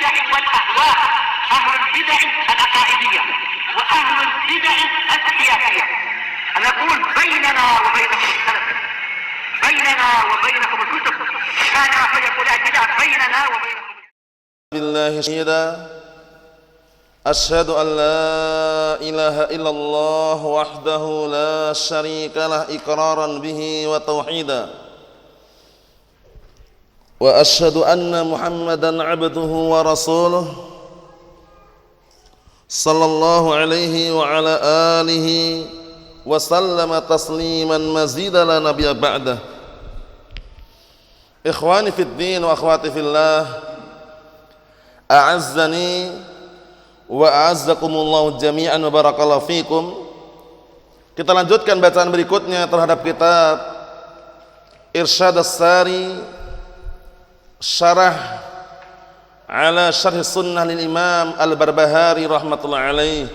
البدع والأهواء، أهل البدع العقائدية وأهل البدع السياسية. أنا أقول بيننا وبينكم السلف، بيننا وبينكم الكتب، كان فيقول البدع بيننا وبينكم. بالله شهيدا أشهد أن لا إله إلا الله وحده لا شريك له إقرارا به وتوحيدا وأشهد أن محمدا عبده ورسوله صلى الله عليه وعلى آله وسلم تسليما مزيدا لا نبي بعده. إخواني في الدين وأخواتي في الله، a'azzani wa a'azzakumullahu jami'an wa barakallahu fikum. Kita lanjutkan bacaan berikutnya terhadap kitab Irsyad as-Sari Syarah ala Syarh Sunnah lil Imam Al-Barbahari rahmatullahi alaih,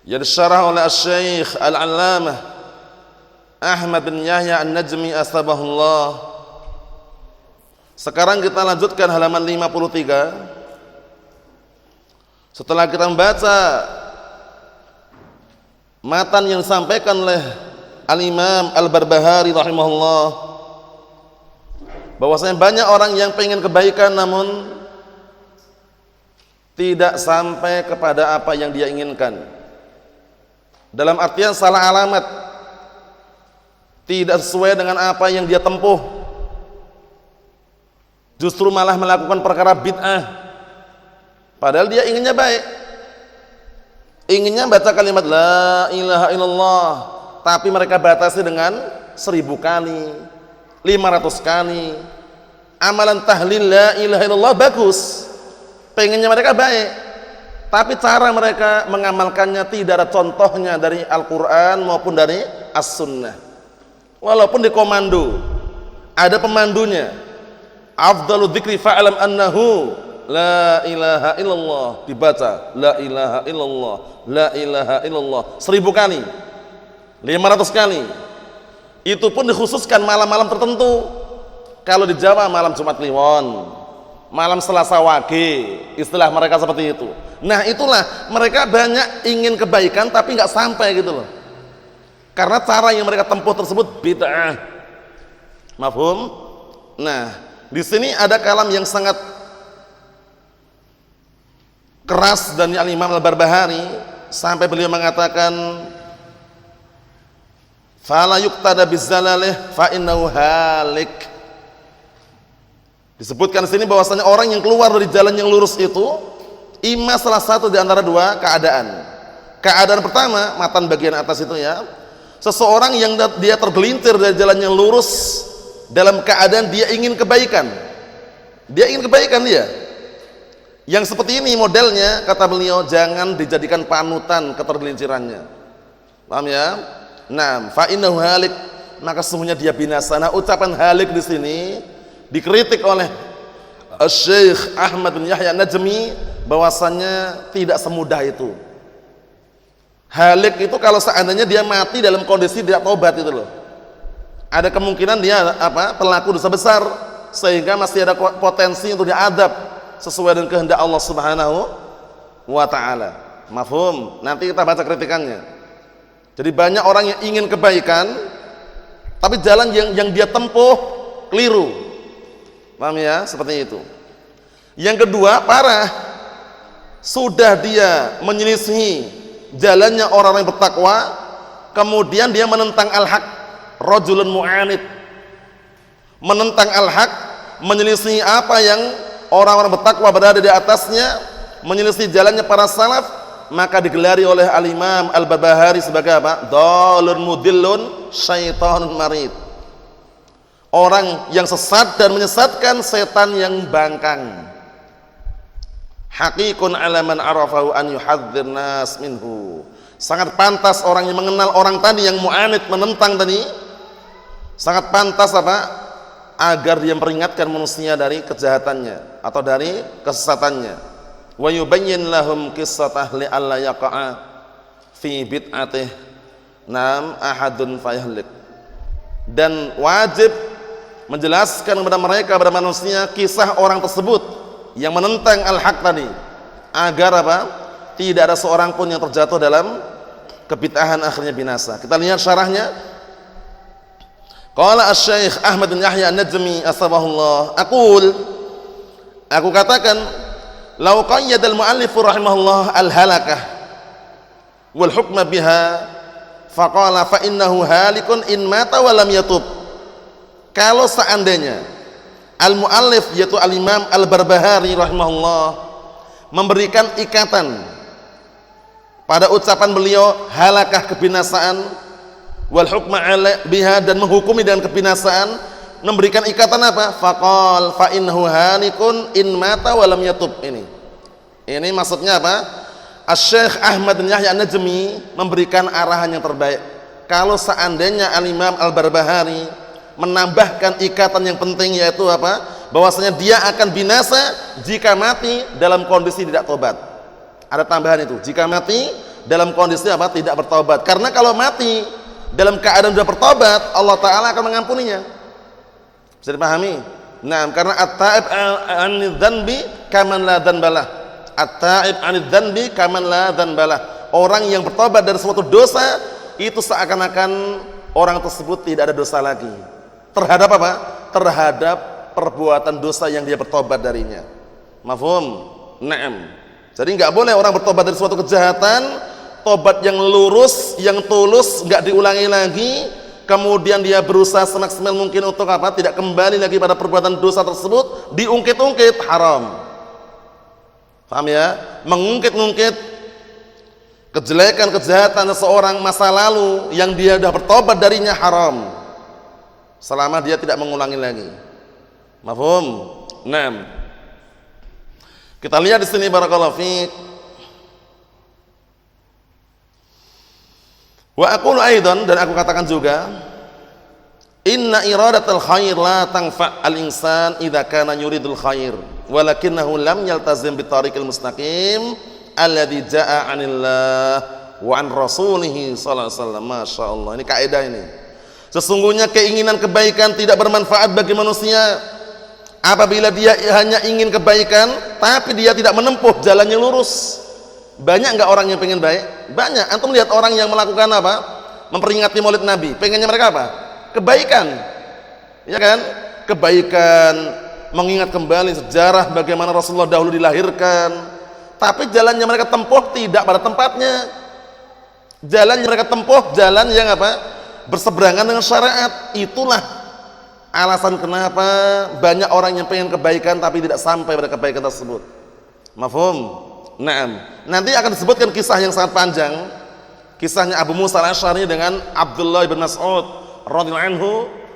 yang disyarah oleh Asy-Syaikh Al-Allamah Ahmad bin Yahya An-Najmi asbahullah. Sekarang kita lanjutkan halaman 53. Setelah kita membaca matan yang disampaikan oleh Al-Imam Al-Barbahari rahimahullah, bahwasanya banyak orang yang pengen kebaikan namun tidak sampai kepada apa yang dia inginkan. Dalam artian salah alamat, tidak sesuai dengan apa yang dia tempuh, justru malah melakukan perkara bid'ah, padahal dia inginnya baik, inginnya baca kalimat la ilaha illallah, tapi mereka batasi dengan 1000 kali, 500 kali. Amalan tahlil la ilaha illallah bagus, pengennya mereka baik, tapi cara mereka mengamalkannya tidak ada contohnya dari Al-Quran maupun dari As-Sunnah. Walaupun di komando ada pemandunya, afdalu dzikri fa'lam annahu la ilaha illallah, dibaca la ilaha illallah, la ilaha illallah 1000 kali, 500 kali. Itu pun dikhususkan malam-malam tertentu. Kalau di Jawa malam Jumat Kliwon, malam Selasa Wage, istilah mereka seperti itu. Nah itulah mereka banyak ingin kebaikan tapi nggak sampai gitu loh, karena cara yang mereka tempuh tersebut bid'ah. Mafhum? Nah, di sini ada kalam yang sangat keras dari Al-Imam Al-Barbahari sampai beliau mengatakan fala yuqtada bizzalalih fa innahu halik. Disebutkan di sini bahwasanya orang yang keluar dari jalan yang lurus itu ima salah satu di antara dua keadaan. Keadaan pertama, matan bagian atas itu ya, seseorang yang dia tergelincir dari jalan yang lurus dalam keadaan dia ingin kebaikan. Dia ingin kebaikan dia. Yang seperti ini modelnya, kata beliau, jangan dijadikan panutan ketergelincirannya. Paham ya? Nah, fa innahu halik, maka sesungguhnya dia binasa. Nah, ucapan halik di sini dikritik oleh Syekh Ahmad bin Yahya Najmi bahwasannya tidak semudah itu. Halik itu kalau seandainya dia mati dalam kondisi tidak tobat itu loh, ada kemungkinan dia pelaku dosa besar, sehingga masih ada potensi untuk diadab sesuai dengan kehendak Allah Subhanahu wa ta'ala. Mafhum? Nanti kita baca kritikannya. Jadi banyak orang yang ingin kebaikan tapi jalan yang dia tempuh keliru. Paham ya? Seperti itu. Yang kedua, parah, sudah dia menyelisihi jalannya orang yang bertakwa, kemudian dia menentang al-haq, rajulun mu'anid, menentang al-haq, menyelisih apa yang orang-orang bertakwa berada di atasnya, menyelisih jalannya para salaf, maka digelari oleh Al-Imam Al-Barbahari sebagai apa? Dhalun mudillun syaitanun marid. Orang yang sesat dan menyesatkan, setan yang bangkang. Haqiqun ala man arafahu an yuhadzir nas minhu. Sangat pantas orang yang mengenal orang tadi yang mu'anid, menentang tadi, sangat pantas agar dia memperingatkan manusia dari kejahatannya atau dari kesesatannya. Wa yubayyin lahum qissatah li alla yaqa'a fi bid'atih nam ahadun fayahlik. Dan wajib menjelaskan kepada mereka, kepada manusia, kisah orang tersebut yang menentang al-haq tadi, agar apa? Tidak ada seorang pun yang terjatuh dalam kebid'ahan akhirnya binasa. Kita lihat syarahnya. Qala asy-Syaikh Ahmad bin Yahya An-Najmi asbahullah, aku katakan, law qayyada al-mu'allif rahimahullah al-halakah wal hukma biha faqala fa innahu halikun in mata wa lam yatub. Kalau seandainya al-mu'allif yaitu al-Imam Al-Barbahari rahimahullah memberikan ikatan pada ucapan beliau halakah kebinasaan wal hukma biha dan menghukumi dengan kebinasaan, memberikan ikatan apa? Faqal fa innahu halikun in mata wa lam yatub. Ini maksudnya apa? Asy-Syaikh Ahmad bin Yahya An-Najmi memberikan arahan yang terbaik. Kalau seandainya al-Imam Al-Barbahari menambahkan ikatan yang penting, yaitu apa? Bahwasanya dia akan binasa jika mati dalam kondisi tidak tobat. Ada tambahan itu, jika mati dalam kondisi apa? Tidak bertobat. Karena kalau mati dalam keadaan sudah bertobat, Allah Ta'ala akan mengampuninya. Bisa dipahami? Nah, karena at-ta'ib 'anil dzanbi kaman la dzanbalah. At-ta'ib 'anil dzanbi kaman la dzanbalah. Orang yang bertobat dari suatu dosa itu seakan-akan orang tersebut tidak ada dosa lagi. Terhadap apa? Terhadap perbuatan dosa yang dia bertobat darinya. Mafhum? Naam. Jadi enggak boleh orang bertobat dari suatu kejahatan, tobat yang lurus, yang tulus, enggak diulangi lagi, kemudian dia berusaha semaksimal mungkin untuk apa? Tidak kembali lagi pada perbuatan dosa tersebut, diungkit-ungkit, haram. Paham ya? Mengungkit-ungkit kejelekan, kejahatan seseorang masa lalu yang dia sudah bertobat darinya haram, selama dia tidak mengulangi lagi. Mafhum? Naam. Kita lihat di sini barakallahu fiik. Wa aqulu aidan, dan aku katakan juga, inna iradatul khair la tanfa' al-insan idza kana yuridul khair walakinnahu lam yaltazim bi tariqil mustaqim alladzi jaa'a 'anillah wa 'an rasulih sallallahu alaihi wasallam. Masyaallah, ini kaidah ini. Sesungguhnya keinginan kebaikan tidak bermanfaat bagi manusia apabila dia hanya ingin kebaikan tapi dia tidak menempuh jalan yang lurus. Banyak enggak orang yang pengen baik? Banyak. Antum lihat orang yang melakukan apa? Memperingati Maulid Nabi. Pengennya mereka apa? Kebaikan. Ya kan? Kebaikan, mengingat kembali sejarah bagaimana Rasulullah dahulu dilahirkan. Tapi jalannya mereka tempuh tidak pada tempatnya. Jalan yang mereka tempuh jalan yang apa? Berseberangan dengan syariat. Itulah alasan kenapa banyak orang yang pengen kebaikan tapi tidak sampai pada kebaikan tersebut. Mafhum? Naam. Nanti akan disebutkan kisah yang sangat panjang. Kisahnya Abu Musa al-Asy'ari dengan Abdullah bin Mas'ud radhiyallahu anhu.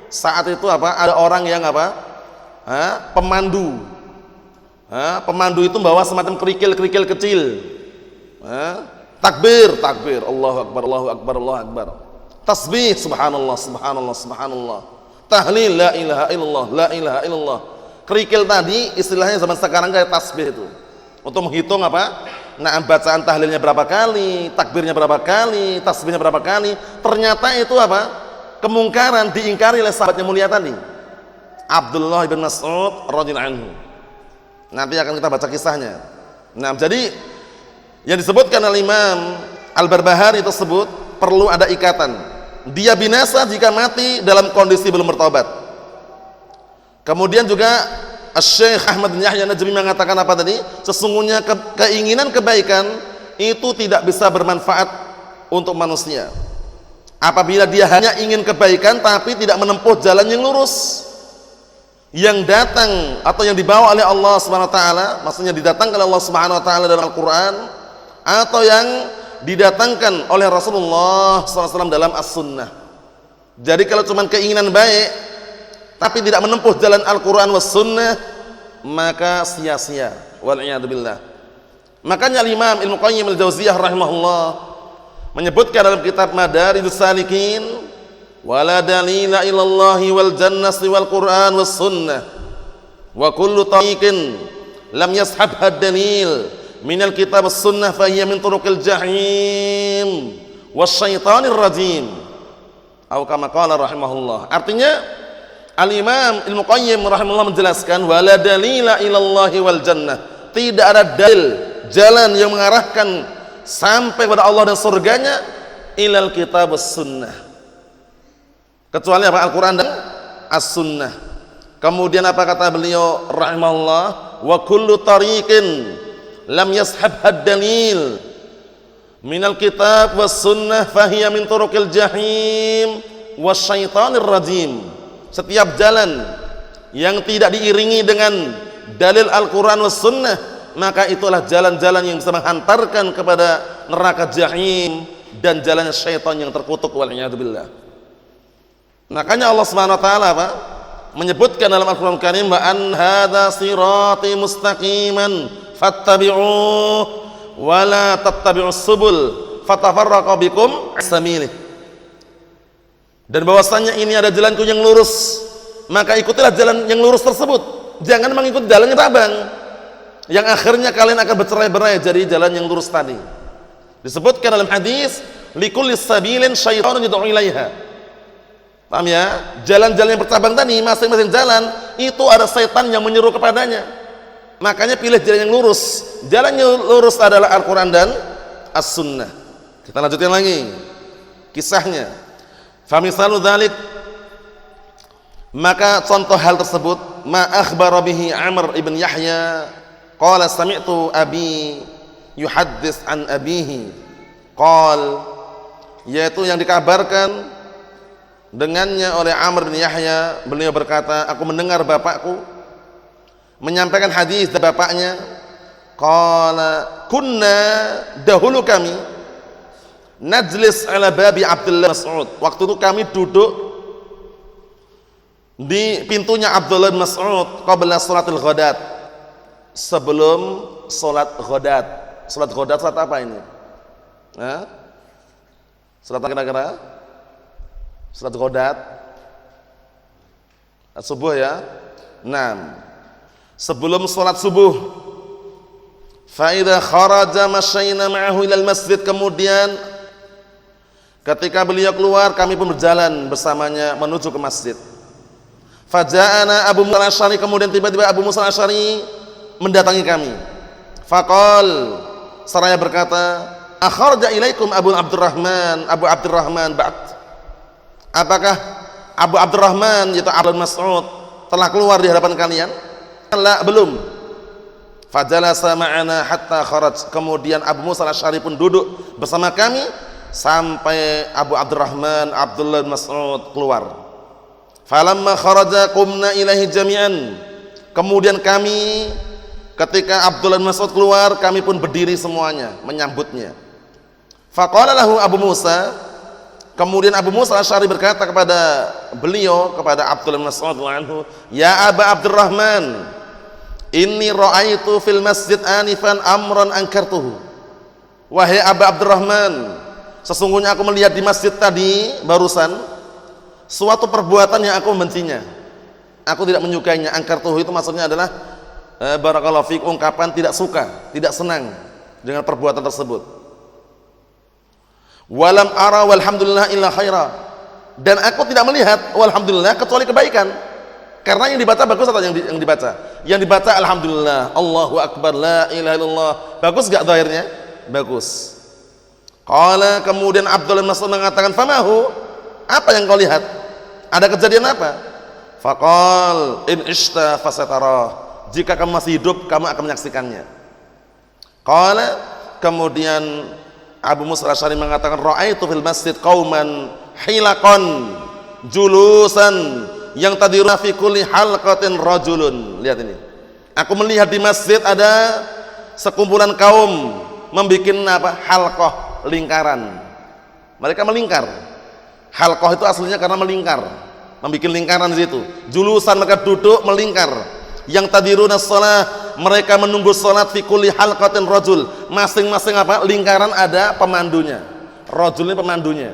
Saat itu apa? Ada orang yang apa? Pemandu. Pemandu itu membawa semacam kerikil-kerikil kecil. Takbir, takbir, Allahu akbar, Allahu akbar, Allahu akbar. Tasbih, subhanallah, subhanallah, subhanallah. Tahlil, la ilaha illallah, la ilaha illallah. Kerikil tadi istilahnya zaman sekarang kayak tasbih itu. Untuk menghitung apa? Nah, bacaan tahlilnya berapa kali, takbirnya berapa kali, tasbihnya berapa kali. Ternyata itu apa? Kemungkaran diingkari oleh sahabatnya mulia tadi, Abdullah bin Mas'ud radhiyallahu anhu. Nanti akan kita baca kisahnya. Nah, jadi yang disebutkan oleh Imam Al-Barbahari tersebut perlu ada ikatan. Dia binasa jika mati dalam kondisi belum bertobat. Kemudian juga Asy-Syaikh Ahmad bin Yahya An-Najmi mengatakan apa tadi? Sesungguhnya keinginan kebaikan itu tidak bisa bermanfaat untuk manusia apabila dia hanya ingin kebaikan tapi tidak menempuh jalan yang lurus, yang datang atau yang dibawa oleh Allah Subhanahu wa taala, maksudnya didatangkan oleh Allah Subhanahu wa taala dalam Al-Qur'an, atau yang didatangkan oleh Rasulullah SAW dalam As-Sunnah. Jadi kalau cuma keinginan baik tapi tidak menempuh jalan Al-Quran was Sunnah, maka sia-sia. Wal'iyadzubillah. Makanya Imam Ibnu Qayyim al-Jauziyah rahimahullah menyebutkan dalam kitab Madarijus Salikin, wala dalila ilallahi wal jannati wal Quran was Sunnah wa kullu tariqin lam yashabha dalil minal kitab was Sunnah fa hiya min turuqil jahim was syaitanir rajim. Atau kama qala rahimahullah. Artinya Al-Imam Ibnu Qayyim rahimahullah menjelaskan wala dalila ilallahi wal jannah. Tidak ada dalil jalan yang mengarahkan sampai kepada Allah dan surganya ilal kitab was sunnah. Kecuali apa? Al-Qur'an dan as-sunnah. Kemudian apa kata beliau rahimahullah? Wa kullu tariqin lam yashhabha dalil minal kitab was sunnah fahiya min turuqil jahim wasyaitanir rajim. Setiap jalan yang tidak diiringi dengan dalil Al-Quran was sunnah, maka itulah jalan-jalan yang bisa menghantarkan kepada neraka jahim dan jalannya syaitan yang terkutuk wal'iyadzubillah. Makanya Allah Subhanahu wa taala apa? Menyebutkan dalam Al-Qur'an Karim wa an hadza sirati mustaqiman fattabi'uh wa la tattabi'us subul fatafarraqa bikum sabilih. Dan bahwasanya ini ada jalanku yang lurus, maka ikutilah jalan yang lurus tersebut. Jangan mengikuti jalan yang rabang, yang akhirnya kalian akan bercerai-berai dari jalan yang lurus tadi. Disebutkan dalam hadis likulli sabilin syaitanun yad'u ilaiha. Paham ya? Jalan-jalan yang bercabang tadi, masing-masing jalan itu ada setan yang menyeru kepadanya. Makanya pilih jalan yang lurus. Jalan yang lurus adalah Al-Quran dan As-Sunnah. Kita lanjutkan lagi kisahnya. Famisalu dzalik, maka contoh hal tersebut ma akhbara bihi Amr ibn Yahya qala sami'tu abi yuhaddits an abihi qal, yaitu yang dikabarkan dengannya oleh Amr bin Yahya, beliau berkata aku mendengar bapakku menyampaikan hadis dari bapaknya qala kunna, dahulu kami najlis ala babi Abdullah Mas'ud, waktu itu kami duduk di pintunya Abdullah bin Mas'ud qabla salatul ghadat, sebelum salat ghadat. Salat ghadat salat apa ini? Salat apa kira-kira? Salat ghadat subuh ya. 6. Sebelum salat subuh. Fa idza kharaja masyayna ma'ahu ilal masjid, kemudian ketika beliau keluar, kami pun berjalan bersamanya menuju ke masjid. Faja'ana Abu Musa al-Asy'ari, kemudian tiba-tiba Abu Musa al-Asy'ari mendatangi kami. Faqal, seraya berkata, "Akharja ilaikum Abu Abdurrahman ba'd?" Apakah Abu Abdurrahman yaitu Abdul Mas'ud telah keluar di hadapan kalian? La, belum. Fajalasa ma'ana hatta kharaj, kemudian Abu Musa al-Asy'ari pun duduk bersama kami sampai Abu Abdurrahman Abdullah bin Mas'ud keluar. Falamma kharaja qumna ilaihi jami'an, kemudian kami ketika Abdullah bin Mas'ud keluar, kami pun berdiri semuanya menyambutnya. Faqala lahu Abu Musa, kemudian Abu Musa al-Asy'ari berkata kepada beliau, kepada Abdullah bin Mas'ud anhu, ya Aba Abdurrahman, inni ra'aitu fil masjid anifan amran ankartuhu. Wahai Aba Abdurrahman, sesungguhnya aku melihat di masjid tadi barusan suatu perbuatan yang aku membencinya, aku tidak menyukainya. Angkartuhu itu maksudnya adalah barakallahu fiik, ungkapan tidak suka, tidak senang dengan perbuatan tersebut. Walam ara walhamdulillah illa khaira, dan aku tidak melihat walhamdulillah kecuali kebaikan. Karena yang dibaca bagus atau yang dibaca? Yang dibaca alhamdulillah, Allahu akbar, la ilaha illallah. Bagus enggak zahirnya? Bagus. Qala, kemudian Abdullah bin Mas'ud mengatakan, "Famahu?" Apa yang kau lihat? Ada kejadian apa? Faqal, "In ishta fasatara." Jika kamu masih hidup, kamu akan menyaksikannya. Qala, kemudian Abu Musa al-Asy'ari mengatakan, "Ra'aitu fil masjid qauman hilaqan julusan yang tadiruna fi kulli halqatin rajulun." Lihat ini. Aku melihat di masjid ada sekumpulan kaum membikin apa? Halqah, lingkaran. Mereka melingkar. Halqah itu aslinya karena melingkar, membikin lingkaran di situ. Julusan, mereka duduk melingkar. Yang tadiruna shalah, mereka menunggu salat fi kulli halqatin rajul. Masing-masing apa? Lingkaran ada pemandunya. Rajul ini pemandunya.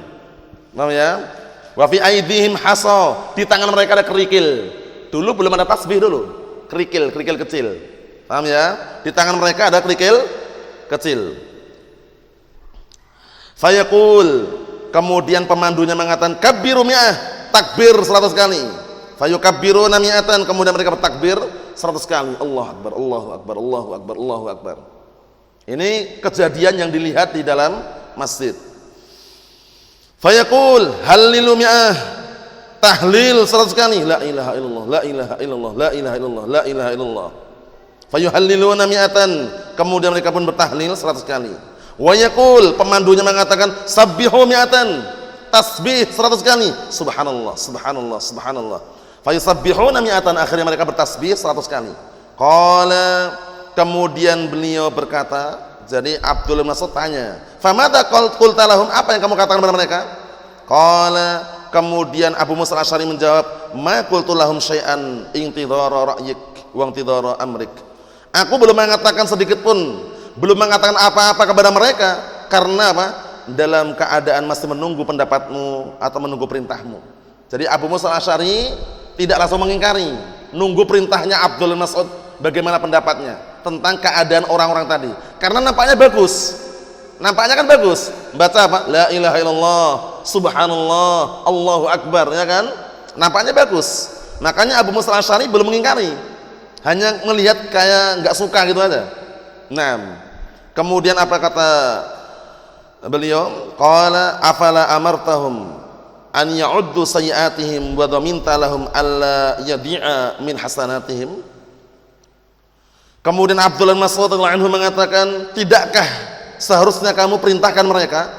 Paham ya? Wa fi aidihim hasa, di tangan mereka ada kerikil. Dulu belum ada tasbih dulu. Kerikil kecil. Paham ya? Di tangan mereka ada kerikil kecil. Fayaqul, kemudian pemandunya mengatakan, "Kabbiru mi'ah," takbir 100 kali. Fayukabbiruna mi'atan, kemudian mereka bertakbir 100 kali. Allahu akbar, Allahu akbar, Allahu akbar, Allahu akbar. Ini kejadian yang dilihat di dalam masjid. Fayaqul hallilu mi'ah, tahlil 100 kali, la ilaha illallah, la ilaha illallah, la ilaha illallah, la ilaha illallah. Fayuhalliluna mi'atan, kemudian mereka pun bertahlil 100 kali. Wa yaqul, pemandunya mengatakan sabbihu mi'atan, tasbih 100 kali, subhanallah, subhanallah, subhanallah. Fayusabbihuna mi'atan, akhirnya mereka bertasbih 100 kali. Qala, kemudian beliau berkata, jadi Abdullah bin Mas'ud tanya, "Famada qulta lahum?" Apa yang kamu katakan kepada mereka? Qala, kemudian Abu Musa al-Asy'ari menjawab, "Ma qultu lahum syai'an intidhara ra'yik wa intidhara amrik." Aku belum mengatakan sedikit pun, belum mengatakan apa-apa kepada mereka, karena apa? Dalam keadaan masih menunggu pendapatmu atau menunggu perintahmu. Jadi Abu Musa al-Asy'ari tidak langsung mengingkari, nunggu perintahnya Abdullah bin Mas'ud bagaimana pendapatnya tentang keadaan orang-orang tadi. Karena nampaknya bagus. Nampaknya kan bagus. Baca apa? La ilaha illallah, subhanallah, Allahu akbar, ya kan? Nampaknya bagus. Makanya Abu Musa al-Asy'ari belum mengingkari. Hanya melihat kayak enggak suka gitu aja. Nah, kemudian apa kata beliau? Qala afala amartahum an ya'uddu sayyi'atihim wa dhaminta lahum alla yadi'a min hasanatihim. Kemudian Abdullah bin Mas'ud radhiyallahu anhu mengatakan, tidakkah seharusnya kamu perintahkan mereka?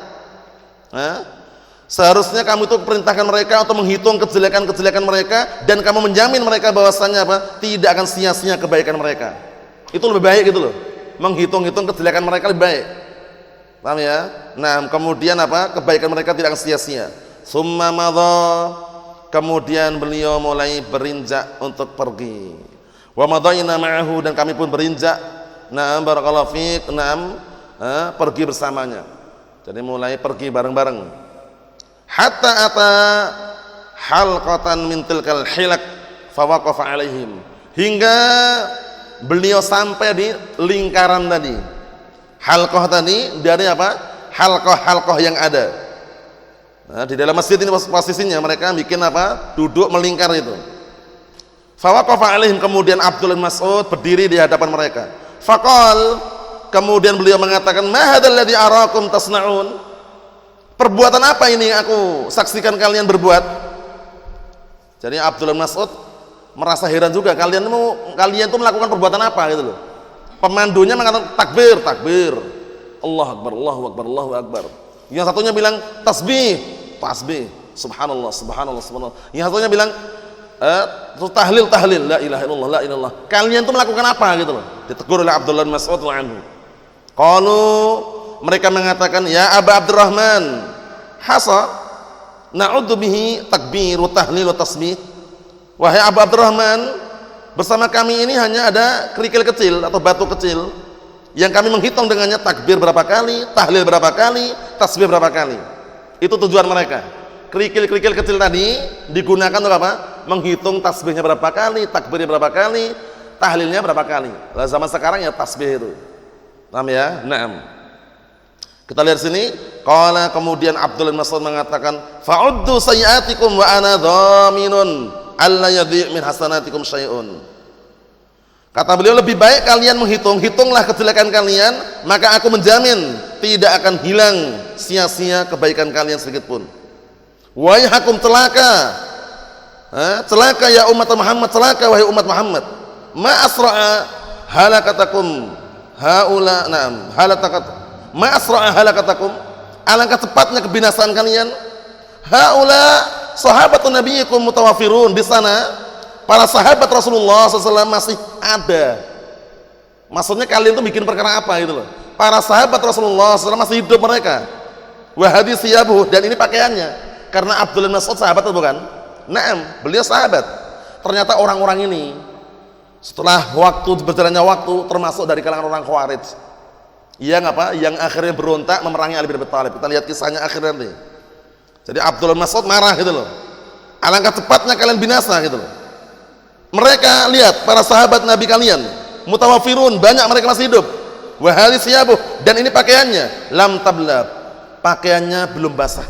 Seharusnya kamu itu perintahkan mereka untuk menghitung kejelekan-kejelekan mereka, dan kamu menjamin mereka bahwasannya apa? Tidak akan sia-sia kebaikan mereka. Itu lebih baik gitu loh. Menghitung-hitung kejelekan mereka lebih baik. Paham ya? Nah, kemudian apa? Kebaikan mereka tidak akan sia-sia. Summa madha, kemudian beliau mulai berinjak untuk pergi. Wa madhaina ma'ahu, dan kami pun berinjak, na'am barakallahu fiik, na'am, pergi bersamanya. Jadi mulai pergi bareng-bareng. Hatta ata halqatan min tilkal hilak fa waqafa alaihim, hingga beliau sampai di lingkaran tadi. Halqah tadi dari apa? Halqah-halqah yang ada. Nah, di dalam masjid ini posisinya mereka bikin apa? Duduk melingkar itu. Fa waqafa alaihim, kemudian Abdullah bin Mas'ud berdiri di hadapan mereka. Faqal, kemudian beliau mengatakan, "Ma hadzal ladzi arakum tasna'un?" Perbuatan apa ini yang aku saksikan kalian berbuat? Jadi Abdullah bin Mas'ud merasa heran juga, kalian tuh melakukan perbuatan apa gitu loh. Pemandunya mengatakan takbir, takbir, Allahu akbar, Allahu akbar, Allahu akbar. Yang satunya bilang tasbih, tasbih, subhanallah, subhanallah, subhanallah. Yang satunya bilang tahlil, tahlil, la ilaha illallah, la ilallah. Kalian tuh melakukan apa gitu loh. Ditegur oleh Abdullah bin Mas'ud anhu. Qalu, mereka mengatakan, ya Aba Abdurrahman, hasa na'udzu bihi takbir wa tahlil wa tasbih. Wahai Abu Abdurrahman, bersama kami ini hanya ada kerikil kecil atau batu kecil yang kami menghitung dengannya takbir berapa kali, tahlil berapa kali, tasbih berapa kali. Itu tujuan mereka. Kerikil-kerikil kecil tadi digunakan untuk apa? Menghitung tasbihnya berapa kali, takbirnya berapa kali, tahlilnya berapa kali. Lah zaman sekarang ya tasbih itu. Paham ya? Naam. Kita lihat sini, qala, kemudian Abdullah bin Mas'ud mengatakan, fa'uddu sayyi'atikum wa ana dhaminun alla yadhi' min hasanatikum syai'un. Kata beliau, lebih baik kalian hitunglah kejelekan kalian, maka aku menjamin tidak akan hilang sia-sia kebaikan kalian sedikit pun. Waihakum, celaka. Celaka ya umat Muhammad, celaka wahai umat Muhammad. Ma asra'a halakatakum haula, na'am, ma asra'a halakatakum, alangkah cepatnya kebinasaan kalian. Haula sahabatun nabiyikum mutawafirun, di sana para sahabat Rasulullah SAW masih ada. Maksudnya kalian tuh bikin perkara apa gitu loh. Para sahabat Rasulullah SAW masih hidup mereka. Wa hadis siyabuh, dan ini pakaiannya. Karena Abdullah bin Mas'ud sahabat atau bukan? Naam, beliau sahabat. Ternyata orang-orang ini setelah berjalannya waktu termasuk dari kalangan orang Khawarij. Yang apa? Yang akhirnya berontak memerangi Ali bin Abi Thalib. Kita lihat kisahnya akhirnya nanti. Jadi Abdullah bin Mas'ud marah gitu loh. Alangkah cepatnya kalian binasa gitu loh. Mereka lihat para sahabat Nabi kalian mutawafirun, banyak mereka masih hidup. Wa hadis siyabuh, dan ini pakaiannya lam tablab, pakaiannya belum basah.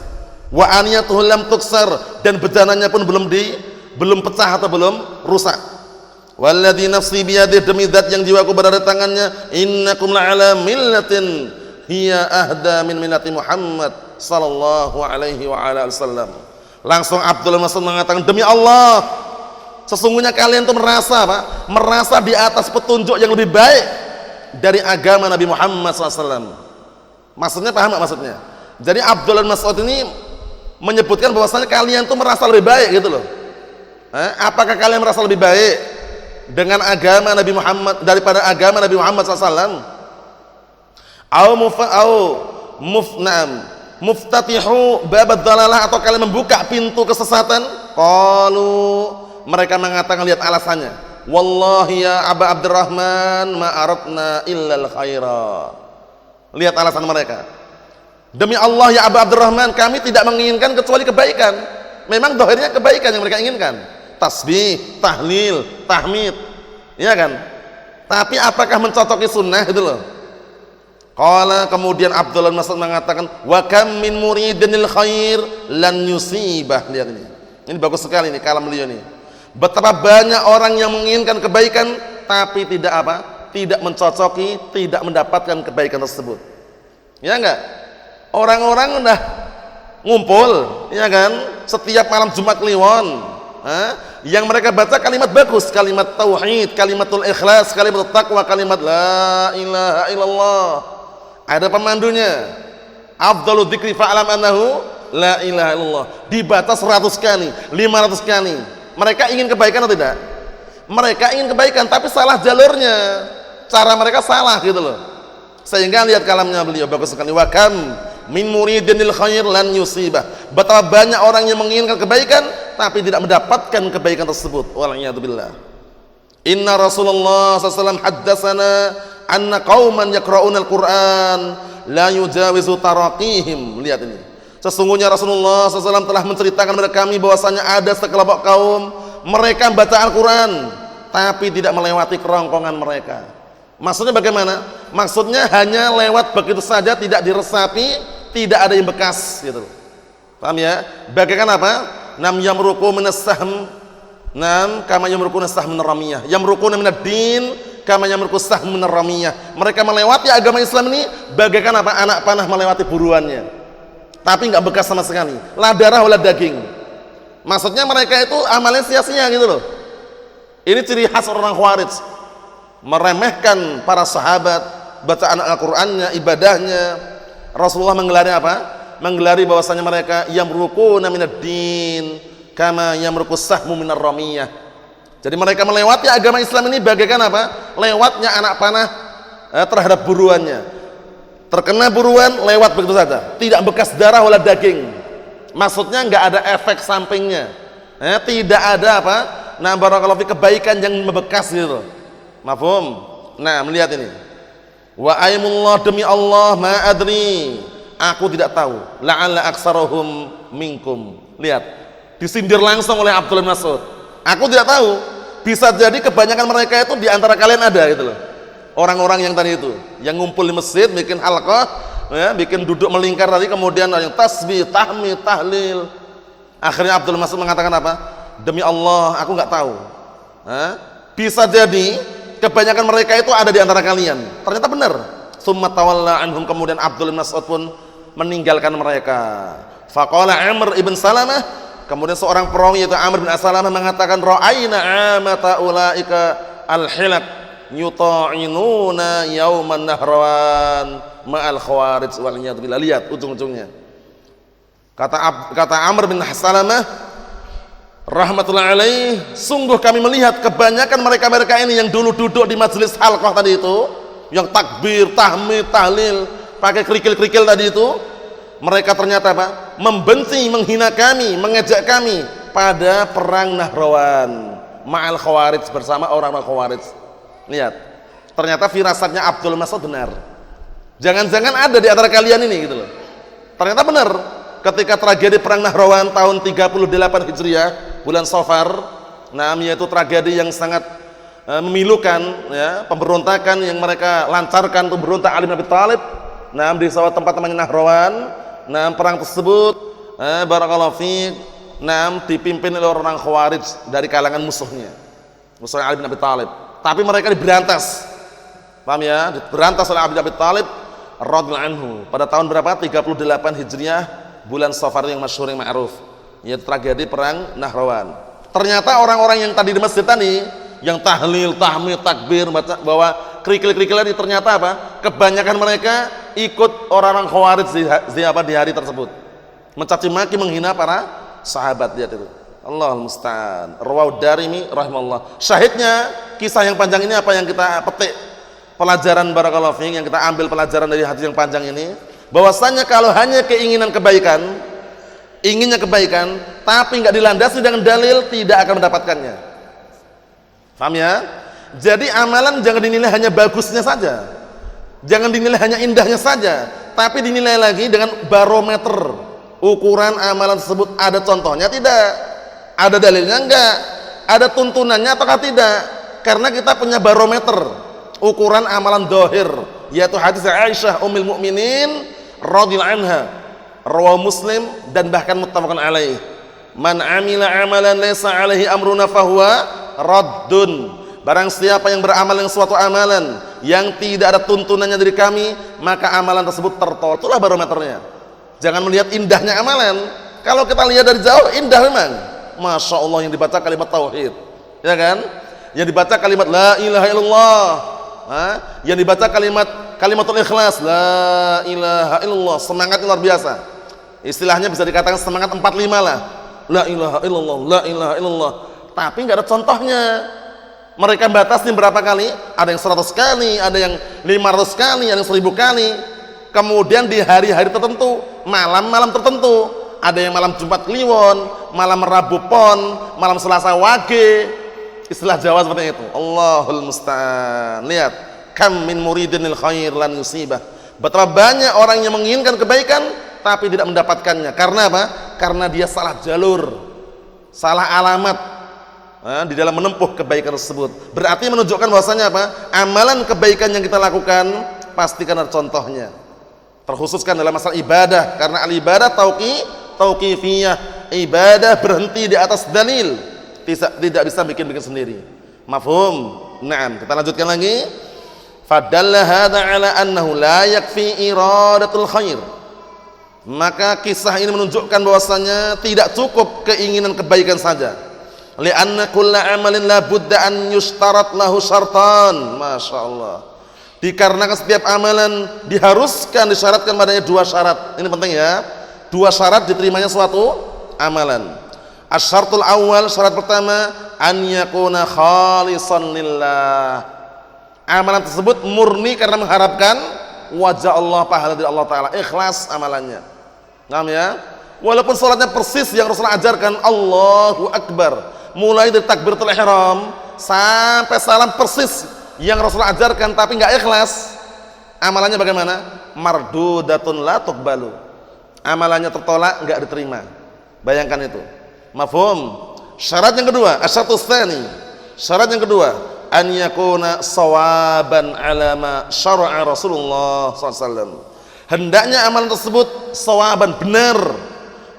Wa aniyatuhu lam tuksar, dan bedananya pun belum belum pecah atau belum rusak. Walladzi nafsi biyadihi, demi zat yang jiwaku berada di tangannya, innakum la'ala millatin hiya ahda min millati Muhammad sallallahu alaihi wa ala wasallam. Langsung Abdullah bin Mas'ud mengatakan, demi Allah, sesungguhnya kalian tuh merasa apa? Merasa di atas petunjuk yang lebih baik dari agama Nabi Muhammad SAW. Maksudnya paham gak maksudnya? Jadi Abdullah bin Mas'ud ini menyebutkan bahwasanya kalian tuh merasa lebih baik gitu loh. Apakah kalian merasa lebih baik dengan agama Nabi Muhammad daripada agama Nabi Muhammad SAW? Muftatihu babad dalalah, atau kalian membuka pintu kesesatan? Qalu, mereka mengatakan, lihat alasannya, wallahi ya Aba Abdurrahman ma aradna illal khaira. Lihat alasan mereka, demi Allah ya Aba Abdurrahman, kami tidak menginginkan kecuali kebaikan. Memang dohirnya kebaikan yang mereka inginkan, tasbih, tahlil, tahmid, ya kan? Tapi apakah mencocoki sunnah itu loh. Qala, kemudian Abdullah bin Mas'ud mengatakan, wa kam min muridinil khair lan yusibah. Lihat ini bagus sekali ini kalam beliau ini. Betapa banyak orang yang menginginkan kebaikan tapi tidak apa? Tidak mencocoki, tidak mendapatkan kebaikan tersebut. Ya enggak? Orang-orang udah ngumpul, ya kan? Setiap malam Jumat Kliwon, yang mereka baca kalimat bagus, kalimat tauhid, kalimatul ikhlas, kalimat taqwa, kalimat la ilaha illallah. Ada pemandunya, afdhalu dzikri fa'lam annahu la ilaha illallah. Dibaca 100 kali, 500 kali. Mereka ingin kebaikan atau tidak? Mereka ingin kebaikan tapi salah jalurnya, cara mereka salah gitu loh. Sehingga lihat kalamnya beliau bagus sekali, wa kam min muridinil khair lan yusibah. Betapa banyak orang yang menginginkan kebaikan tapi tidak mendapatkan kebaikan tersebut. Wal'iyadzubillah. Inna Rasulullah SAW haddatsana anna qauman yaqra'una al-Qur'an la yujawizu taraqihim. Lihat ini, sesungguhnya Rasulullah SAW telah menceritakan kepada kami bahwasanya ada sekelompok kaum mereka membaca Al-Quran tapi tidak melewati kerongkongan mereka. Maksudnya bagaimana? Maksudnya hanya lewat begitu saja, tidak diresapi, tidak ada yang bekas gitu. Paham ya? Bagaikan apa? Nam yamruku minas sahm, nam kama yamruku minas sahm minar ramiyah, yamrukuna minad din kama yamruku sahm minar ramiyah. Mereka melewati agama Islam ini bagaikan apa? Anak panah melewati buruannya, tapi enggak bekas sama sekali, la darah wala daging. Maksudnya mereka itu amalnya sia-sia gitu loh. Ini ciri khas orang Khawarij, meremehkan para sahabat, bacaan Al-Qur'annya, ibadahnya. Rasulullah menggelari apa? Menggelari bahwasanya mereka yamrukuna minad din kama yamruku sahmu minar ramiyah. Jadi mereka melewati agama Islam ini bagaikan apa? Lewatnya anak panah terhadap buruannya. Terkena buruan, lewat begitu saja, tidak bekas darah wala daging. Maksudnya enggak ada efek sampingnya, tidak ada apa? Nah, barakallahu fi, kebaikan yang membekas gitu. Mafhum? Nah, melihat ini. Wa aimullah, demi Allah, ma adri, aku tidak tahu. La'alla aksarohum minkum. Lihat, disindir langsung oleh Abdullah bin Mas'ud. Aku tidak tahu. Bisa jadi kebanyakan mereka itu di antara kalian ada gitu loh. Orang-orang yang tadi itu, yang ngumpul di masjid, bikin halqah, ya, bikin duduk melingkar tadi, kemudian ada yang tasbih, tahmid, tahlil. Akhirnya Abdullah bin Mas'ud mengatakan apa? Demi Allah, aku nggak tahu. Bisa jadi kebanyakan mereka itu ada di antara kalian. Ternyata benar. Tsumma tawalla anhum, kemudian Abdullah bin Mas'ud pun meninggalkan mereka. Faqala Amr ibn Salamah, kemudian seorang perawi yaitu Amr bin Salamah mengatakan, ra'aina amata ulaika al-hilak yuta'inuna yauman nahrawan ma'al khawarij wal iyad billah. Lihat ujung-ujungnya. Kata Amr bin Salamah rahmatullah alaih, sungguh kami melihat kebanyakan mereka-mereka ini yang dulu duduk di majelis halqah tadi itu, yang takbir, tahmid, tahlil, pakai kerikil-kerikil tadi itu, mereka ternyata apa? Membenci, menghina kami, mengejek kami pada perang Nahrawan ma'al khawarij, bersama orang-orang khawarij. Lihat, ternyata firasatnya Abdul Mas'ud benar. Jangan-jangan ada di antara kalian ini gitu loh. Ternyata benar. Ketika tragedi perang Nahrawan tahun 38 Hijriah, bulan Safar, yaitu tragedi yang sangat memilukan, ya, pemberontakan yang mereka lancarkan untuk berontak Ali bin Abi Thalib. Di suatu tempat namanya Nahrawan. Perang tersebut barakallahu fiik dipimpin oleh orang Khawarij dari kalangan musuhnya Ali bin Abi Thalib, tapi mereka diberantas. Paham ya? Diberantas oleh Ali bin Abi Thalib radhiyallahu anhu pada tahun berapa? 38 Hijriah, bulan Safar yang masyhur yang ma'ruf, yaitu tragedi perang Nahrawan. Ternyata orang-orang yang tadi di masjid tadi yang tahlil, tahmid, takbir, bawa kerikil-kerikilan ini, ternyata apa? Kebanyakan mereka ikut orang-orang Khawarij di hari tersebut, mencaci maki, menghina para sahabat. Lihat itu, Allahul musta'an. Rawahu Darimi rahimahullah. Syahidnya kisah yang panjang ini apa yang kita petik pelajaran, barakallahu fiik, yang kita ambil pelajaran dari hadis yang panjang ini, bahwasanya kalau hanya keinginan kebaikan, inginnya kebaikan tapi nggak dilandasi dengan dalil, tidak akan mendapatkannya. Paham ya? Jadi amalan jangan dinilai hanya bagusnya saja, jangan dinilai hanya indahnya saja, tapi dinilai lagi dengan barometer, ukuran amalan tersebut ada contohnya tidak, ada dalilnya enggak, ada tuntunannya ataukah tidak. Karena kita punya barometer ukuran amalan dohir, yaitu hadis Aisyah Ummul Mukminin radhiyallahu anha, rawahu Muslim dan bahkan muttafaqun alaih. Man amila amalan laysa alaihi amruna fahuwa raddun. Barang siapa yang beramal dengan suatu amalan yang tidak ada tuntunannya dari kami, maka amalan tersebut tertolak. Itulah barometernya. Jangan melihat indahnya amalan. Kalau kita lihat dari jauh indah memang, masya Allah, yang dibaca kalimat tauhid, ya kan? Yang dibaca kalimat la ilaha illallah, yang dibaca kalimatul ikhlas, la ilaha illallah, semangatnya luar biasa. Istilahnya bisa dikatakan semangat 45 lah. La ilaha illallah, la ilaha illallah. Tapi nggak ada contohnya. Mereka batasin berapa kali? Ada yang 100 kali, ada yang 500 kali, ada yang 1000 kali. Kemudian di hari-hari tertentu, malam-malam tertentu, ada yang malam Jumat Kliwon, malam Rabu Pon, malam Selasa Wage. Istilah Jawa seperti itu. Allahul musta'an. Lihat, kam min muridin lil khair lan yusibah. Betapa banyak orang yang menginginkan kebaikan tapi tidak mendapatkannya. Karena apa? Karena dia salah jalur, salah alamat di dalam menempuh kebaikan tersebut. Berarti menunjukkan bahwasanya apa? Amalan kebaikan yang kita lakukan pastikan ada contohnya. Terkhususkan dalam masalah ibadah, karena al-ibadah tauqifiyah. Ibadah berhenti di atas dalil, tidak bisa bikin sendiri. Mafhum? Naam, kita lanjutkan lagi. Fadalla hadza ala annahu la yakfi iradatul khair. Maka kisah ini menunjukkan bahwasanya tidak cukup keinginan kebaikan saja. Li'anna kulla amalin la budda an yushtarat lahu syartan. Masya Allah. Dikarenakan setiap amalan diharuskan, disyaratkan padanya 2 syarat. Ini penting ya. 2 syarat diterimanya suatu amalan. Asyartul awal, syarat pertama, an yakuna khalisan lillah. Amalan tersebut murni karena mengharapkan wajah Allah, pahala dari Allah Ta'ala. Ikhlas amalannya. Paham ya? Walaupun sholatnya persis yang Rasulullah ajarkan, Allahu Akbar, mulai dari takbiratul ihram sampai salam persis yang Rasulullah ajarkan, tapi nggak ikhlas, amalannya bagaimana? Mardudatun la tuqbalu. Amalannya tertolak, nggak diterima. Bayangkan itu. Mafhum? Syarat yang kedua, asyaratus tsani. Syarat yang kedua, an yakuna sawaban ala ma syara'a Rasulullah SAW. Hendaknya amalan tersebut sawaban, benar,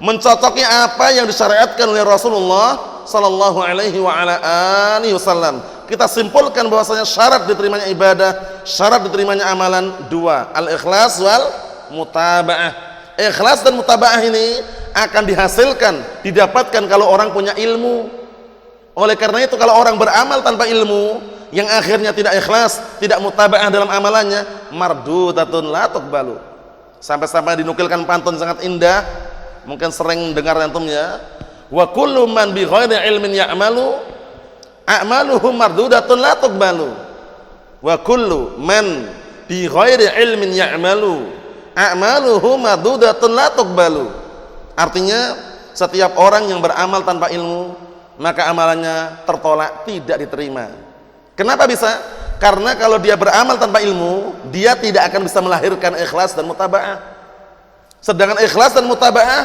mencocoki apa yang disyariatkan oleh Rasulullah sallallahu alaihi wa ala alihi wasallam. Kita simpulkan bahwasanya syarat diterimanya ibadah, syarat diterimanya amalan 2, al-ikhlas wal mutaba'ah. Ikhlas dan mutaba'ah ini akan dihasilkan, didapatkan kalau orang punya ilmu. Oleh karena itu kalau orang beramal tanpa ilmu, yang akhirnya tidak ikhlas, tidak mutaba'ah dalam amalannya, mardudatun la tuqbalu. Sampai-sampai dinukilkan pantun sangat indah, mungkin sering dengar antum ya. Wa kullu man bi ghairi ilmin ya'malu a'maluhu mardudatun la tuqbalu. Wa kullu man bi ghairi ilmin ya'malu a'maluhu mardudatun la tuqbalu. Artinya setiap orang yang beramal tanpa ilmu, maka amalannya tertolak, tidak diterima. Kenapa bisa? Karena kalau dia beramal tanpa ilmu, dia tidak akan bisa melahirkan ikhlas dan mutaba'ah. Sedangkan ikhlas dan mutaba'ah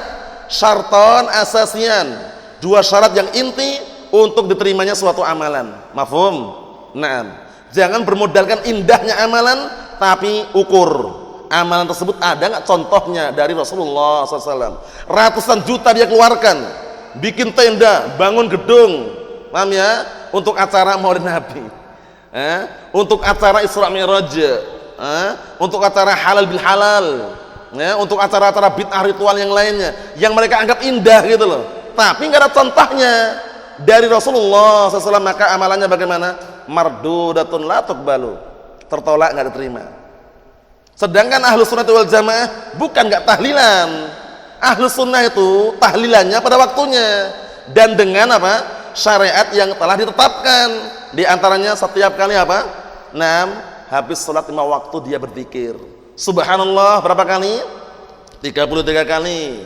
syarton asasian, 2 syarat yang inti untuk diterimanya suatu amalan. Mafhum? Naam. Jangan bermodalkan indahnya amalan, tapi ukur amalan tersebut ada nggak contohnya dari Rasulullah SAW. Ratusan juta dia keluarkan, bikin tenda, bangun gedung, paham ya? Untuk acara Maulid Nabi, untuk acara Isra Mi'raj, untuk acara halal bil halal, untuk acara-acara bid'ah ritual yang lainnya, yang mereka anggap indah gitu loh. Tapi nggak ada contohnya dari Rasulullah SAW, maka amalannya bagaimana? Mardudatun la tuqbalu, tertolak, nggak diterima. Sedangkan Ahlus Sunnah wal Jamaah bukan nggak tahlilan. Ahlus Sunnah itu tahlilannya pada waktunya dan dengan apa? Syariat yang telah ditetapkan. Di antaranya setiap kali apa? Habis sholat 5 waktu dia berzikir. Subhanallah berapa kali? 33 kali.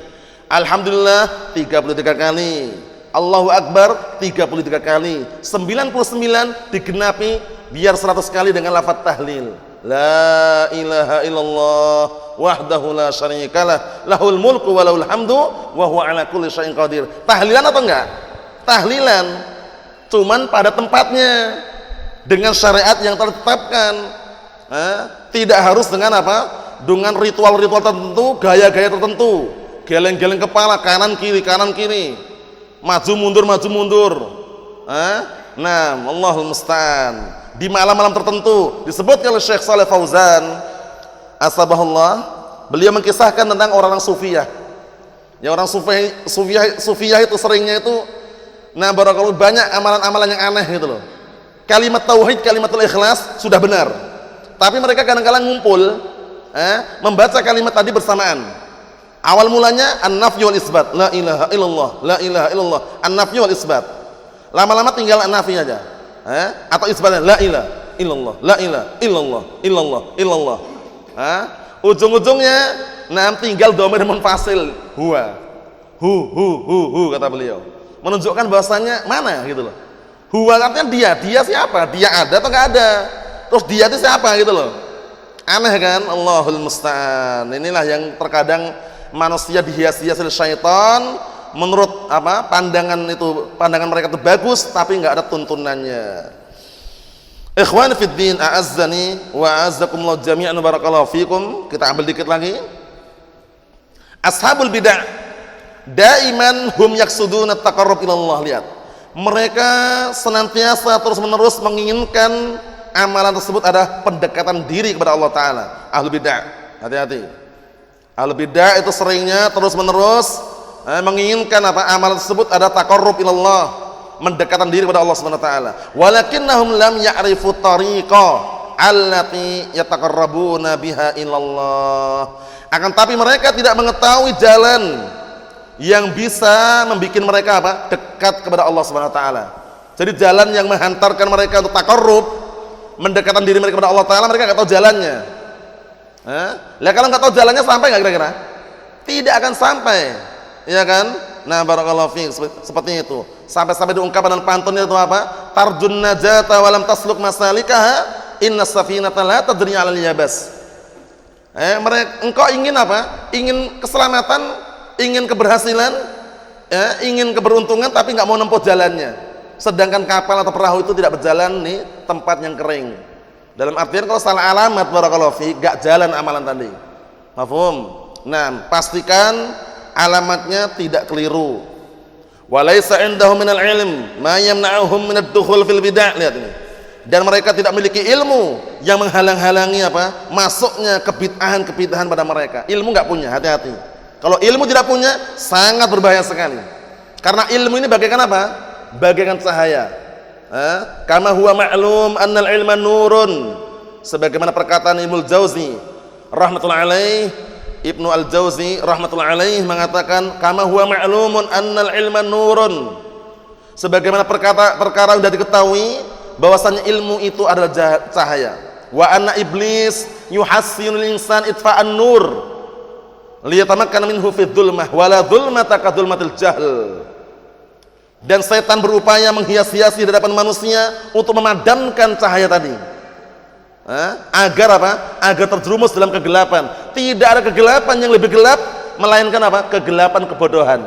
Alhamdulillah 33 kali. Allahu Akbar 33 kali. 99 digenapi biar 100 kali dengan lafaz tahlil. La ilaha illallah wahdahu la syarikalah lahul mulku wa lahul hamdu wa huwa ala kulli syai'in qadir. Tahlilan atau enggak? Tahlilan, cuman pada tempatnya dengan syariat yang tertetapkan. Tidak harus dengan apa? Dengan ritual-ritual tertentu, gaya-gaya tertentu, geleng-geleng kepala kanan kiri, maju mundur. Allahul musta'an. Di malam-malam tertentu disebutkan oleh Syekh Shalih Fauzan asbahullah, beliau mengkisahkan tentang orang sufiyah. Ya, orang sufiyah itu seringnya itu barakallahu banyak amalan-amalan yang aneh gitu loh. Kalimat tauhid, kalimatul ikhlas sudah benar. Tapi mereka kadang-kadang ngumpul membaca kalimat tadi bersamaan. Awal mulanya an-nafyu wal isbat, la ilaha illallah, la ilaha illallah, an-nafyu wal isbat. Lama-lama tinggal an-nafi aja. Atau isbatnya la ilaha illallah, la ilaha illallah. Ujung-ujungnya tinggal dhamir munfasil, huwa. Hu kata beliau. Menunjukkan bahwasanya mana gitu loh. Huwa artinya dia siapa? Dia ada atau enggak ada? Terus dia itu siapa gitu loh. Aneh kan? Allahul musta'an. Inilah yang terkadang manusia dihias-hias oleh syaitan menurut apa? Pandangan mereka itu bagus tapi enggak ada tuntunannya. Ikhwan fid din, a'azzani wa a'azzakumullah jami'an, barakallahu fikum. Kita ambil dikit lagi. Ashabul bid'ah daiman hum yaksuduna taqarrub ila Allah. Lihat, mereka senantiasa terus-menerus menginginkan amalan tersebut ada pendekatan diri kepada Allah Ta'ala. Ahlul bid'ah, hati-hati. Ahlul bid'ah itu seringnya terus-menerus menginginkan apa? Amalan tersebut ada taqarrub ila Allah, mendekatan diri kepada Allah Subhanahu wa taala. Walakinnahum lam ya'rifu tariqa allati yataqarrabuna biha ilallah. Akan tapi mereka tidak mengetahui jalan yang bisa membuat mereka apa? Dekat kepada Allah Subhanahu wa taala. Jadi jalan yang menghantarkan mereka untuk taqarrub, mendekatan diri mereka kepada Allah taala, mereka enggak tahu jalannya. Lah kalau enggak tahu jalannya sampai enggak kira-kira? Tidak akan sampai. Ya kan? Barakallahu fiik, seperti itu. Sampai-sampai diungkapkan dalam pantunnya itu apa? Tarjun najata wa lam tasluk masalikaha, inna safinata la tadri 'alal yabas. Engkau ingin apa? Ingin keselamatan, ingin keberhasilan, ingin keberuntungan tapi enggak mau nempuh jalannya. Sedangkan kapal atau perahu itu tidak berjalan di tempat yang kering. Dalam artian kalau salah alamat, barakallahu fiik, enggak jalan amalan tadi. Mafhum? Pastikan alamatnya tidak keliru. Walaysa indahum minal ilm ma yamna'uhum minad dukhul fil bid'ah. Lihat ini. Dan mereka tidak memiliki ilmu yang menghalang-halangi apa? Masuknya kebid'ahan pada mereka. Ilmu enggak punya, hati-hati. Kalau ilmu tidak punya, sangat berbahaya sekali. Karena ilmu ini bagaikan apa? Bagaikan cahaya. Kama huwa ma'lum annal ilma nurun. Sebagaimana perkataan Ibnu Jauzi rahmatullahi alaih, Ibnu Al-Jauzi rahmatullahi alaih mengatakan kama huwa ma'lumun annal ilma nurun. Sebagaimana perkara sudah diketahui bahwasanya ilmu itu adalah cahaya. Wa anna iblis yuhassinul insan itfa'an nur liyatamakkana minhu fi dhulmah wala dhulmata ka dhulmatil jahl. Dan setan berupaya menghias-hiasi di hadapan manusia untuk memadamkan cahaya tadi. Agar apa? Agar terjerumus dalam kegelapan. Tidak ada kegelapan yang lebih gelap melainkan apa? Kegelapan kebodohan.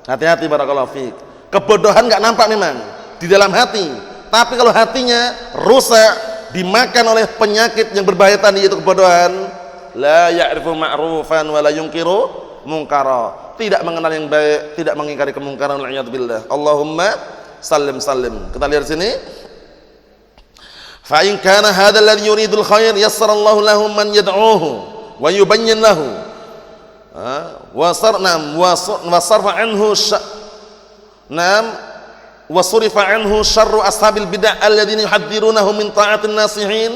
Hati-hati barakallahu fiik. Kebodohan enggak nampak memang di dalam hati, tapi kalau hatinya rusak, dimakan oleh penyakit yang berbahaya tadi, itu kebodohan, la ya'rifu ma'rufan wa la yunkiru munkara, tidak mengenal yang baik, tidak mengingkari kemungkaran. Wal'iyadzubillah. Allahumma sallim sallim. Kita lihat sini. Fa in kana hadzal ladzi yuridul khair yassarallahu lahu man yad'uhu wa yubayyin lahu wa sarfa anhu wa surifa anhu syarru ashabil bid'ah alladzina yuhadzirunahu min ta'atin nasihin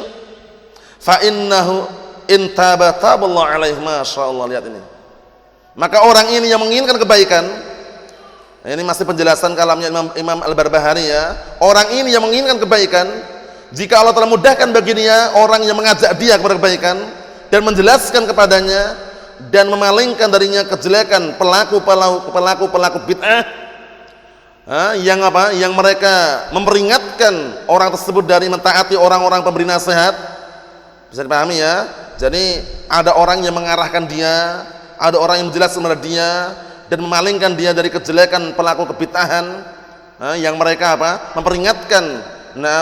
fa innahu in taba taballahu alaihi. Masyaallah, lihat ini. Maka orang ini yang menginginkan kebaikan, ini masih penjelasan kalamnya Imam Al-Barbahari ya. Orang ini yang menginginkan kebaikan, jika Allah telah mudahkan bagi dia orang yang mengajak dia kepada kebaikan dan menjelaskan kepadanya dan memalingkan darinya kejelekan pelaku bid'ah, yang mereka memperingatkan orang tersebut dari mentaati orang-orang pemberi nasihat. Bisa dipahami ya. Jadi ada orang yang mengarahkan dia, ada orang yang menjelaskan kepada dia dan memalingkan dia dari kejelekan pelaku kebid'ahan, yang mereka memperingatkan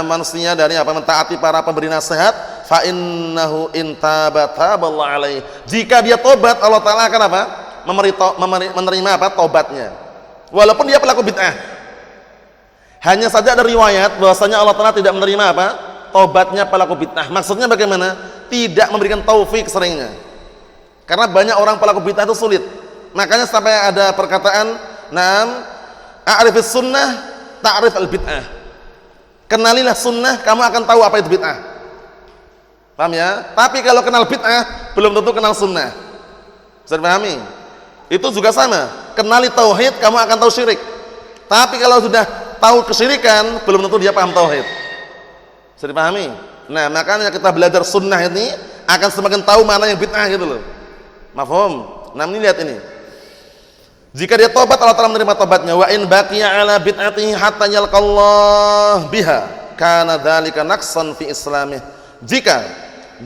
manusia dari mentaati para pemberi nasihat. Fa innahu intaba taballahu alaihi. Jika dia tobat, Allah Taala akan menerima tobatnya. Walaupun dia pelaku bid'ah. Hanya saja ada riwayat bahwasanya Allah Taala tidak menerima tobatnya pelaku bid'ah. Maksudnya bagaimana? Tidak memberikan taufik seringnya. Karena banyak orang pelaku bid'ah itu sulit. Makanya sampai ada perkataan, a'rifis sunnah ta'rif al-bid'ah. Kenalilah sunnah, kamu akan tahu apa itu bid'ah. Paham ya? Tapi kalau kenal bid'ah, belum tentu kenal sunnah. Bisa dipahami? Itu juga sama. Kenali tauhid, kamu akan tahu syirik. Tapi kalau sudah tahu kesyirikan, belum tentu dia paham tauhid. Bisa dipahami? Nah, makanya kita belajar sunnah ini akan semakin tahu mana yang bid'ah gitu loh. Mafhum? Nah, ini lihat ini. Jika dia tobat, Allah Ta'ala menerima tobatnya. Wa in baqiya ala bid'atihi hatta yalqallah biha kana dzalika naqsan fi islamih. Jika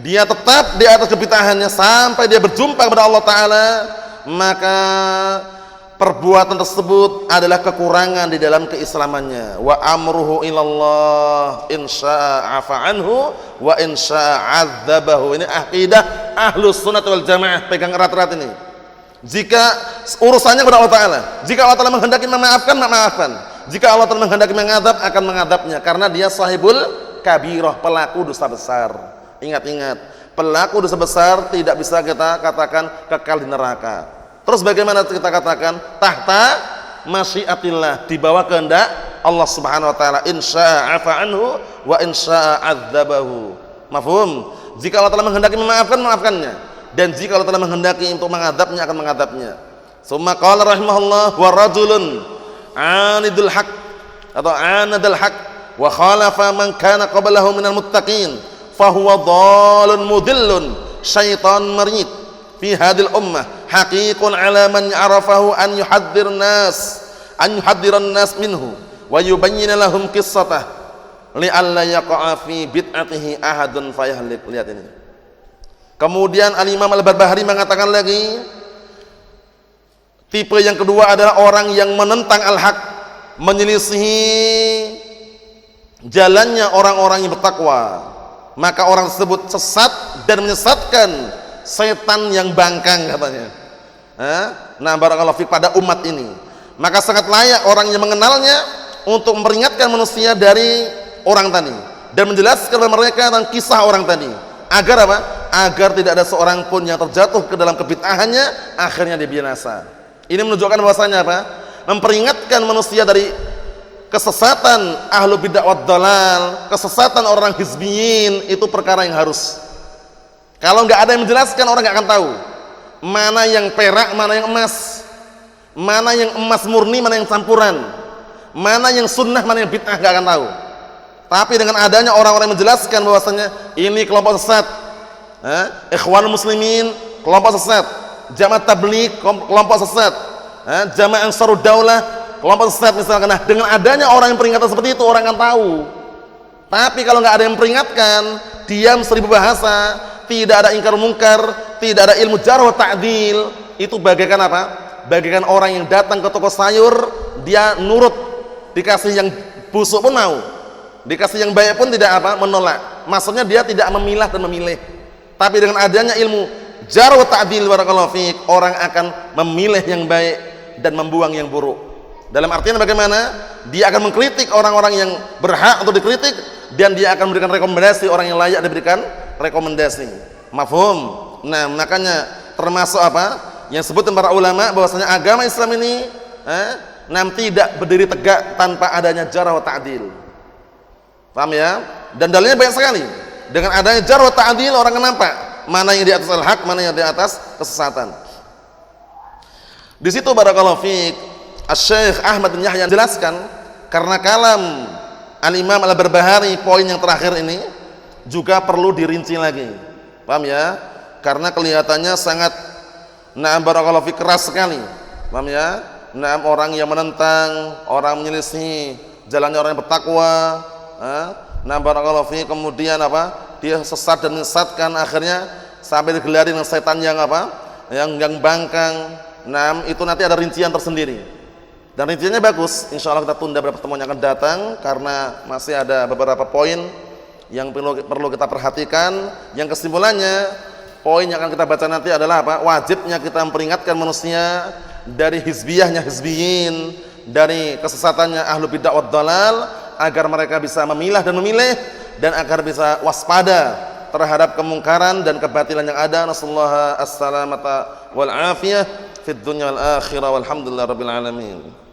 dia tetap di atas kebid'ahannya sampai dia berjumpa kepada Allah Ta'ala, maka perbuatan tersebut adalah kekurangan di dalam keislamannya. Wa amruhu ilallah in syaa'a afa anhu wa in syaa'a 'adzabahu. Ini akidah Ahlus Sunnah wal Jamaah, pegang erat-erat ini. Jika urusannya kepada Allah Ta'ala, jika Allah Ta'ala menghendaki memaafkan, memaafkan. Jika Allah Ta'ala menghendaki mengadab, akan mengadabnya. Karena dia sahibul kabirah, pelaku dosa besar. Ingat-ingat, pelaku dosa besar tidak bisa kita katakan kekal di neraka. Terus bagaimana kita katakan? Tahta masyiatillah, di bawah kehendak Allah Subhanahu wa Ta'ala. Insya'a afa anhu wa insya'a adzabahu. Mafhum? Jika Allah Ta'ala menghendaki memaafkan, memaafkannya. Dan jika Allah Ta'ala menghendaki untuk mengadabnya, akan mengadabnya. Summa qala rahimahullah wa rajulun anidul haq atau anadul haq wa khalafa man kana qablahu minal muttaqin fahuwa dhalun mudillun syaitan marid fi hadil ummah haqiqun ala man arafahu an yuhaddiran nas minhu wa yubayyina lahum qissatah li'alla yaqa'a fi bid'atihi ahadun fayahlik. Lihat ini. Kemudian Al-Imam Al-Barbahari mengatakan lagi, tipe yang kedua adalah orang yang menentang al-haq, menyelisihi jalannya orang-orang yang bertakwa. Maka orang tersebut sesat dan menyesatkan setan yang bangkang katanya. Nah, barakallahu fiik pada umat ini. Maka sangat layak orang yang mengenalnya untuk memperingatkan manusia dari orang tadi dan menjelaskan kepada mereka tentang kisah orang tadi. Agar apa? Agar tidak ada seorang pun yang terjatuh ke dalam kebid'ahannya, akhirnya dia binasa. Ini menunjukkan bahwasanya apa? Memperingatkan manusia dari kesesatan ahlu bid'ah wad dhalal, kesesatan orang hizbiyin, itu perkara yang harus. Kalau nggak ada yang menjelaskan, orang nggak akan tahu mana yang perak, mana yang emas, mana yang emas murni, mana yang campuran, mana yang sunnah, mana yang bid'ah, nggak akan tahu. Tapi dengan adanya orang-orang yang menjelaskan bahwasanya ini kelompok sesat, Ikhwanul Muslimin kelompok sesat, Jamaah Tabligh kelompok sesat, Jamaah Ansarud Daulah kelompok sesat misalkan. Nah, dengan adanya orang yang peringatkan seperti itu, orang akan tahu. Tapi kalau nggak ada yang peringatkan, diam seribu bahasa, tidak ada ingkar mungkar, tidak ada ilmu jarh wa ta'dil, itu bagaikan apa? Bagaikan orang yang datang ke toko sayur, dia nurut, dikasih yang busuk pun mau, dikasih yang baik pun tidak apa? Menolak. Maksudnya dia tidak memilah dan memilih. Tapi dengan adanya ilmu jar wa ta'dil barakallahu fiik, orang akan memilih yang baik dan membuang yang buruk. Dalam artian bagaimana? Dia akan mengkritik orang-orang yang berhak untuk dikritik dan dia akan memberikan rekomendasi orang yang layak diberikan rekomendasi. Mafhum? Nah, makanya termasuk apa? Yang sebutin para ulama bahwasanya agama Islam ini tidak berdiri tegak tanpa adanya jar wa ta'dil. Paham ya? Dan dalilnya banyak sekali. Dengan adanya jar wa ta'dil orang akan nampak mana yang di atas al-haq, mana yang di atas kesesatan. Di situ barakallahu fiik, Asy-Syaikh Ahmad bin Yahya jelaskan karena kalam Al-Imam Al-Barbahari poin yang terakhir ini juga perlu dirinci lagi. Paham ya? Karena kelihatannya sangat barakallahu fiik keras sekali. Paham ya? Orang yang menentang, orang menyelisih jalannya orang yang bertakwa, barakallahu fiik, kemudian dia sesat dan menyesatkan, akhirnya sampai digelari dengan setan yang yang bangkang. Itu nanti ada rincian tersendiri dan rinciannya bagus. Insya Allah kita tunda beberapa pertemuan yang akan datang karena masih ada beberapa poin yang perlu kita perhatikan. Yang kesimpulannya, poin yang akan kita baca nanti adalah wajibnya kita memperingatkan manusia dari hizbiyahnya hizbiyin, dari kesesatannya ahlu bid'ah wad dhalal, agar mereka bisa memilah dan memilih dan agar bisa waspada terhadap kemungkaran dan kebatilan yang ada. Nasallahu as-salamata wal afiyah fid dunya wal akhirah walhamdulillah rabbil alamin.